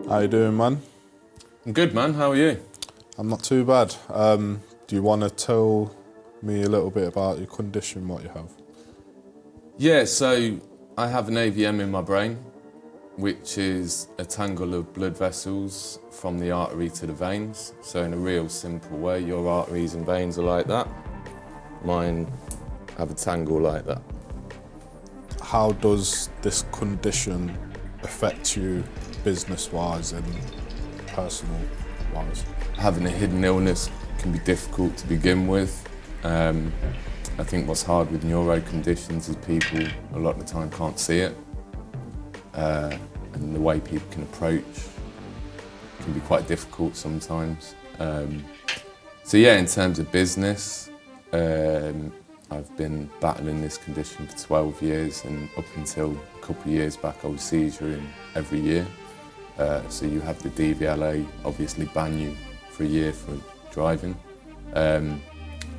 How you doing, man? I'm good, man. How are you? I'm not too bad. Do you want to tell me a little bit about your condition, what you have? Yeah, so I have an AVM in my brain, which is a tangle of blood vessels from the artery to the veins. So in a real simple way, your arteries and veins are like that. Mine have a tangle like that. How does this condition affect you business-wise and personal-wise? Having a hidden illness can be difficult to begin with. I think what's hard with neuro conditions is people a lot of the time can't see it. And the way people can approach can be quite difficult sometimes. So yeah, in terms of business, I've been battling this condition for 12 years, and up until a couple of years back I was seizuring every year. So you have the DVLA obviously ban you for a year for driving.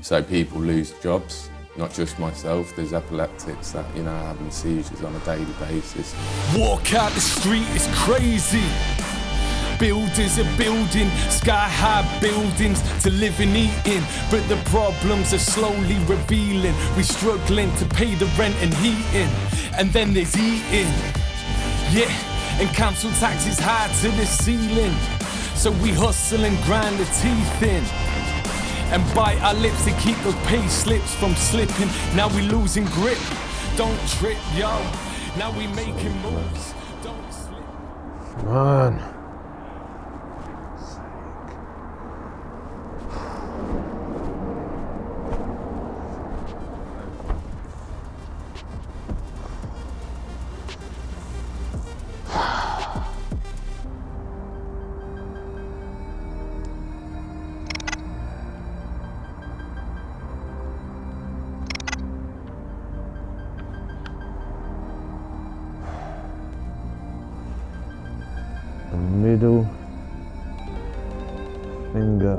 So people lose jobs, not just myself. There's epileptics that, you know, are having seizures on a daily basis. Walk out the street, it's crazy. Builders are building sky-high buildings to live and eat in, but the problems are slowly revealing. We're struggling to pay the rent and heating, and then there's eating. Yeah, and council tax is high to the ceiling, so we hustle and grind the teeth in and bite our lips to keep those pay slips from slipping. Now we losing grip, don't trip, yo. Now we making moves, don't slip. Come on. The middle finger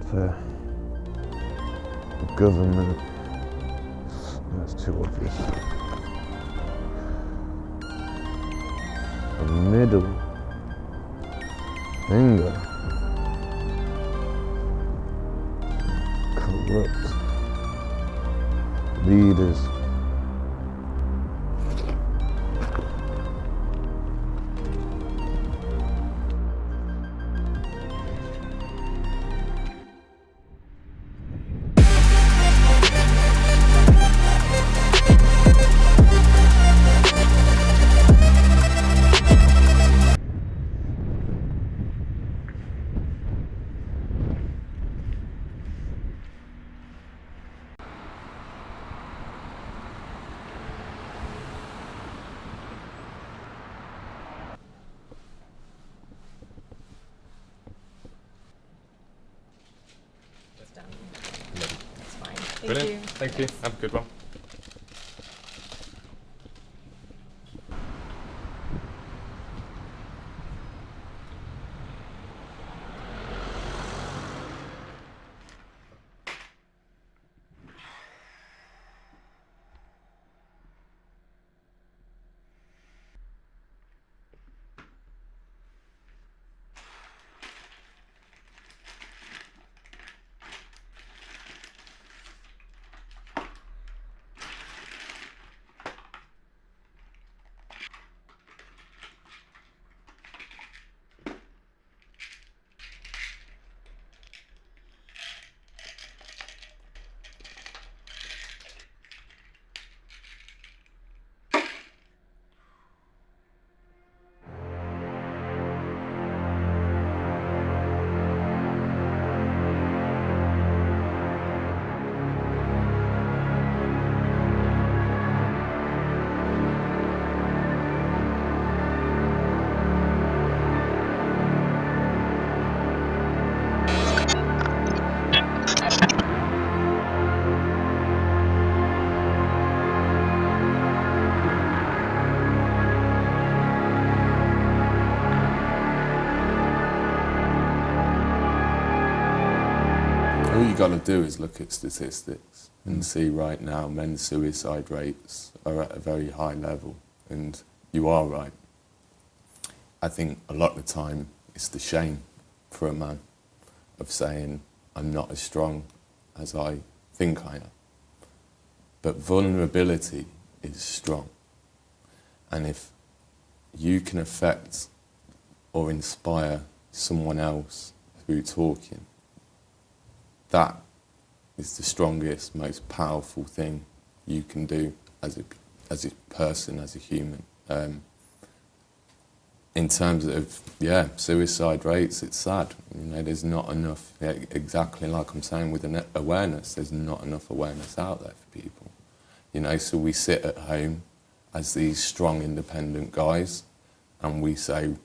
to the government. That's too obvious. The middle finger. Corrupt leaders. That's fine. Thank Brilliant. you. Thank you. Have a good one. All you got to do is look at statistics and see right now men's suicide rates are at a very high level, and you are right. I think a lot of the time it's the shame for a man of saying, I'm not as strong as I think I am. But vulnerability is strong. And if you can affect or inspire someone else through talking, that is the strongest, most powerful thing you can do as a person, as a human. In terms of, suicide rates, it's sad. You know, there's not enough, exactly like I'm saying with awareness, there's not enough awareness out there for people. You know, so we sit at home as these strong, independent guys, and we say,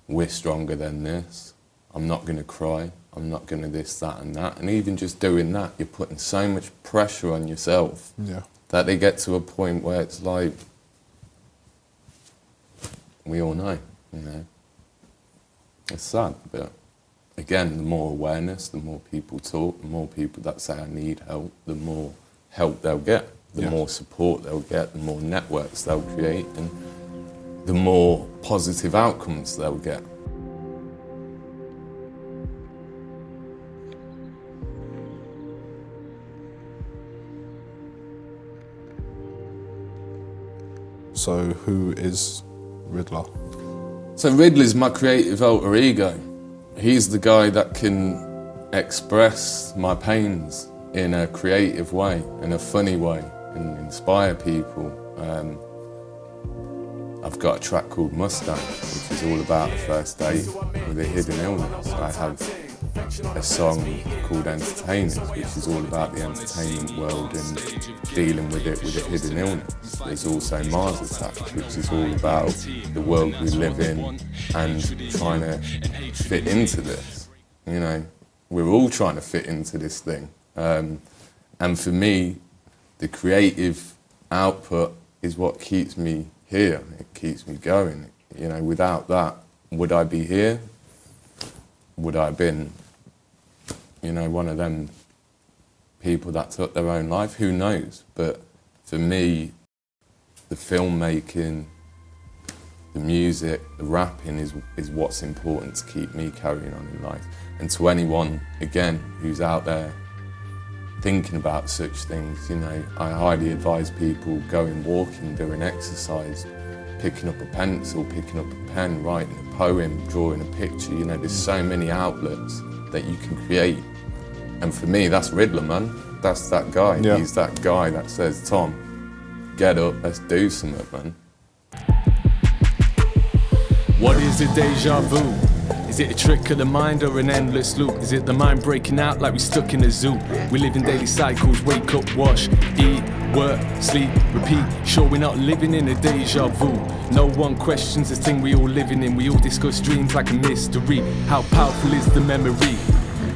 we're stronger than this, I'm not going to cry, I'm not going to this, that and that. And even just doing that, you're putting so much pressure on yourself that they get to a point where it's like, we all know, you know. It's sad, but again, the more awareness, the more people talk, the more people that say I need help, the more help they'll get, the more support they'll get, the more networks they'll create, and the more positive outcomes they'll get. So who is Ridlaa? So Ridlaa's my creative alter ego. He's the guy that can express my pains in a creative way, in a funny way, and inspire people. I've got a track called Mustang, which is all about a first date with a hidden illness. I have a song called Entertainers, which is all about the entertainment world and dealing with it with a hidden illness. There's also Mars Attacks, which is all about the world we live in and trying to fit into this. You know, we're all trying to fit into this thing. And for me, the creative output is what keeps me here. It keeps me going. You know, without that, would I be here? Would I have been, you know, one of them people that took their own life? Who knows? But for me, the filmmaking, the music, the rapping is what's important to keep me carrying on in life. And to anyone, again, who's out there thinking about such things, you know, I highly advise people going walking, doing exercise, picking up a pencil, picking up a pen, writing a poem, drawing a picture. You know, there's so many outlets that you can create. And for me, that's Ridlaa, man. That's that guy. Yeah. He's that guy that says, Tom, get up, let's do something, man. What is a deja vu? Is it a trick of the mind or an endless loop? Is it the mind breaking out like we stuck in a zoo? We live in daily cycles, wake up, wash, eat, work, sleep, repeat. Sure, we're not living in a deja vu. No one questions the thing we all living in. We all discuss dreams like a mystery. How powerful is the memory?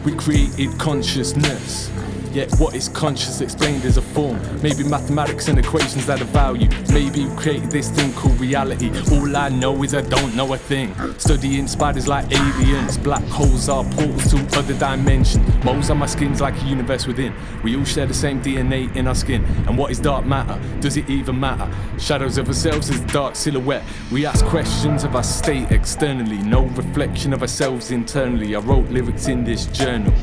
We created consciousness. Yet what is conscious explained as a form? Maybe mathematics and equations that are value. Maybe we created this thing called reality. All I know is I don't know a thing. Studying spiders like aliens. Black holes are portals to other dimensions. Moles on my skin's like a universe within. We all share the same DNA in our skin. And what is dark matter? Does it even matter? Shadows of ourselves is dark silhouette. We ask questions of our state externally. No reflection of ourselves internally. I wrote lyrics in this journal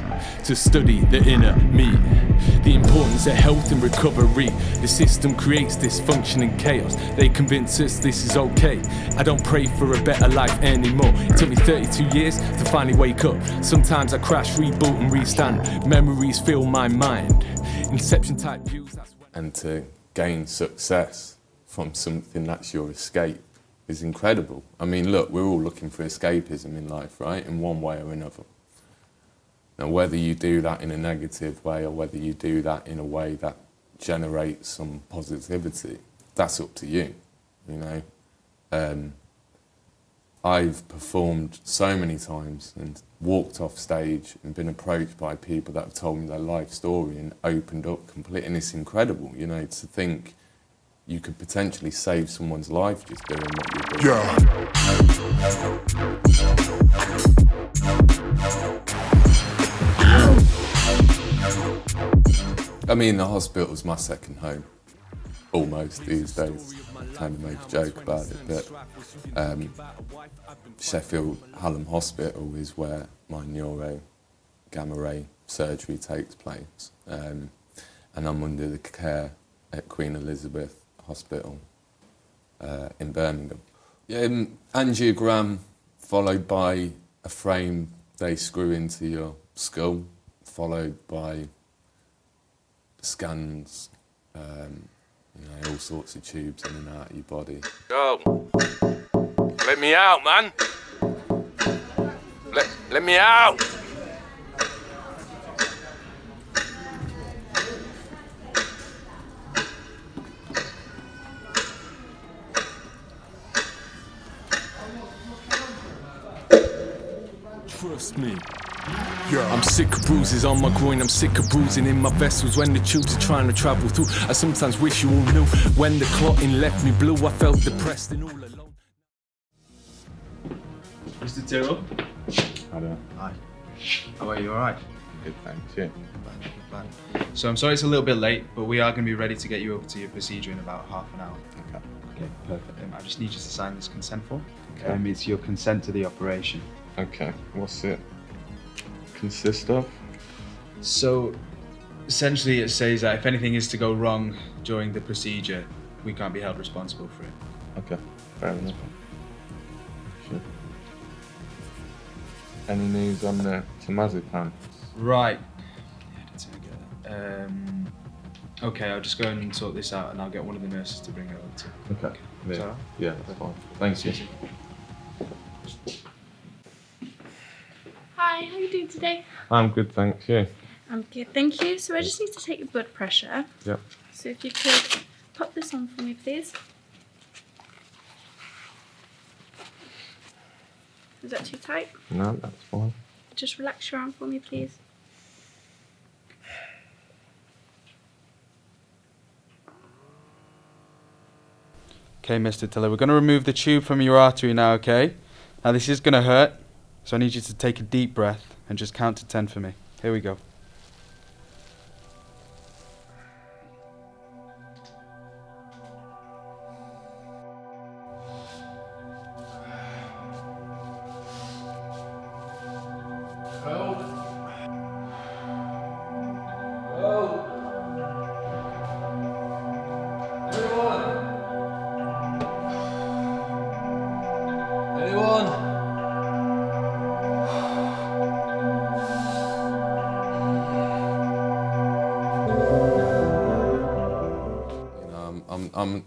to study the inner me. The importance of health and recovery. The system creates dysfunction and chaos. They convince us this is okay. I don't pray for a better life anymore. It took me 32 years to finally wake up. Sometimes I crash, reboot and restand. Memories fill my mind. Inception type views, that's when... And to gain success from something that's your escape is incredible. I mean, look, we're all looking for escapism in life, right? In one way or another. Now, whether you do that in a negative way or whether you do that in a way that generates some positivity, that's up to you, you know. I've performed so many times and walked off stage and been approached by people that have told me their life story and opened up completely, and it's incredible, you know, to think you could potentially save someone's life just doing what you're doing. I mean, the hospital's my second home. almost these days. I kind of make a joke about it, but Sheffield Hallam Hospital is where my neuro gamma ray surgery takes place, and I'm under the care at Queen Elizabeth Hospital in Birmingham. Angiogram followed by a frame they screw into your skull, followed by scans, all sorts of tubes in and out of your body. Go. Let me out, man. Let me out. Trust me. I'm sick of bruises on my groin, I'm sick of bruising in my vessels when the tubes are trying to travel through. I sometimes wish you all knew when the clotting left me blue, I felt depressed and all alone. Mr. Tyrrell? Hello. Hi. How are you, alright? Good, thanks. Yeah. Bad. So I'm sorry it's a little bit late, but we are going to be ready to get you over to your procedure in about half an hour. Okay, perfect. I just need you to sign this consent form. Okay. It's your consent to the operation. Okay, what's it consist of? So, essentially it says that if anything is to go wrong during the procedure, we can't be held responsible for it. Okay, fair enough. Sure. Any news on the Tamazepam? Right. Yeah, I did say I get that. Okay, I'll just go and sort this out and I'll get one of the nurses to bring it over to you. Okay. Is that all right? Yeah, that's fine. Thanks, you. Hi, how are you doing today? I'm good, thanks. Yeah. I'm good, thank you. So I just need to take your blood pressure. Yep. So if you could pop this on for me, please. Is that too tight? No, that's fine. Just relax your arm for me, please. Okay, Mr. Tiller, we're going to remove the tube from your artery now, okay? Now this is going to hurt, so I need you to take a deep breath and just count to 10 for me. Here we go.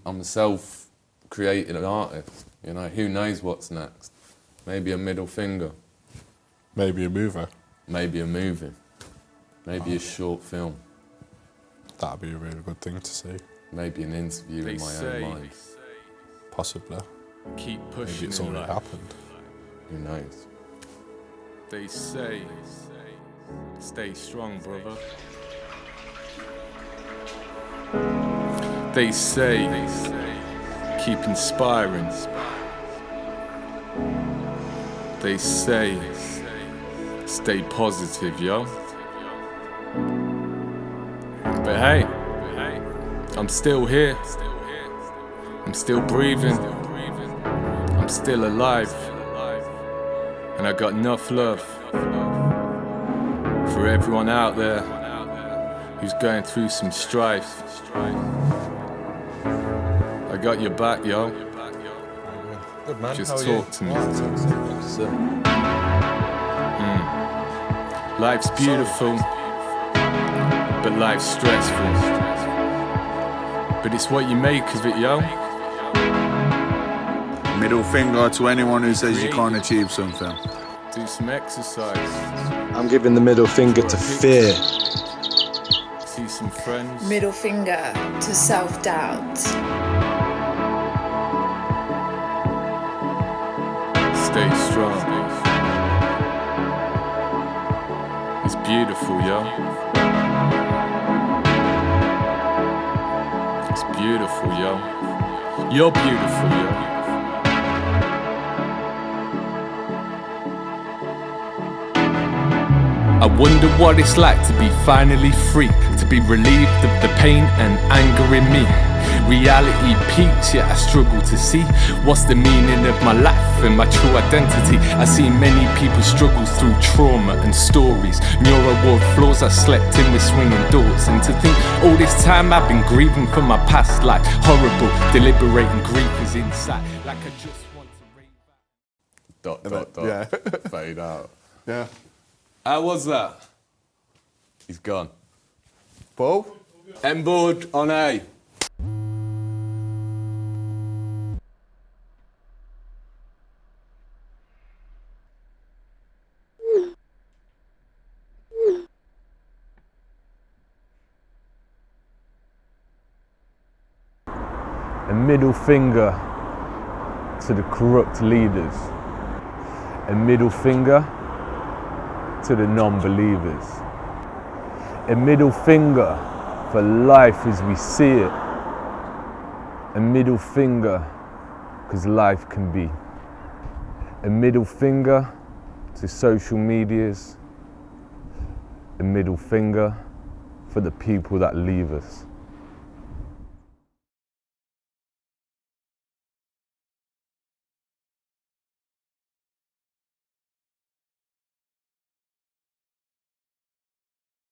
I'm a self-created artist. Who knows what's next? Maybe a middle finger. Maybe a mover. Maybe a movie. Maybe a short film. That'd be a really good thing to see. Maybe an interview in my own mind. Possibly. Keep Maybe pushing it's in already life. happened. Who knows? They say, stay strong, brother. They say, keep inspiring. They say, stay positive, yo. But hey, I'm still here. I'm still breathing. I'm still alive. And I got enough love for everyone out there who's going through some strife. I got your back, yo. Good man. Just How are talk you? to me. Sir. Life's beautiful, but life's stressful. But it's what you make of it, yo. Middle finger to anyone who says you can't achieve something. Do some exercise. I'm giving the middle finger to fear. See some friends. Middle finger to self-doubt. Stay strong. It's beautiful, yo. It's beautiful, yo. You're beautiful, yo. I wonder what it's like to be finally free, to be relieved of the pain and anger in me. Reality peaks, yet I struggle to see what's the meaning of my life and my true identity. I see many people struggle through trauma and stories, neural ward floors I slept in with swinging doors. And to think all this time I've been grieving from my past life. Horrible, deliberating grief is inside, like I just want to rave out. Yeah. Fade out. Yeah. How was that? He's gone. Paul? M board on A. A middle finger to the corrupt leaders. A middle finger to the non-believers. A middle finger for life as we see it. A middle finger because life can be. A middle finger to social medias. A middle finger for the people that leave us.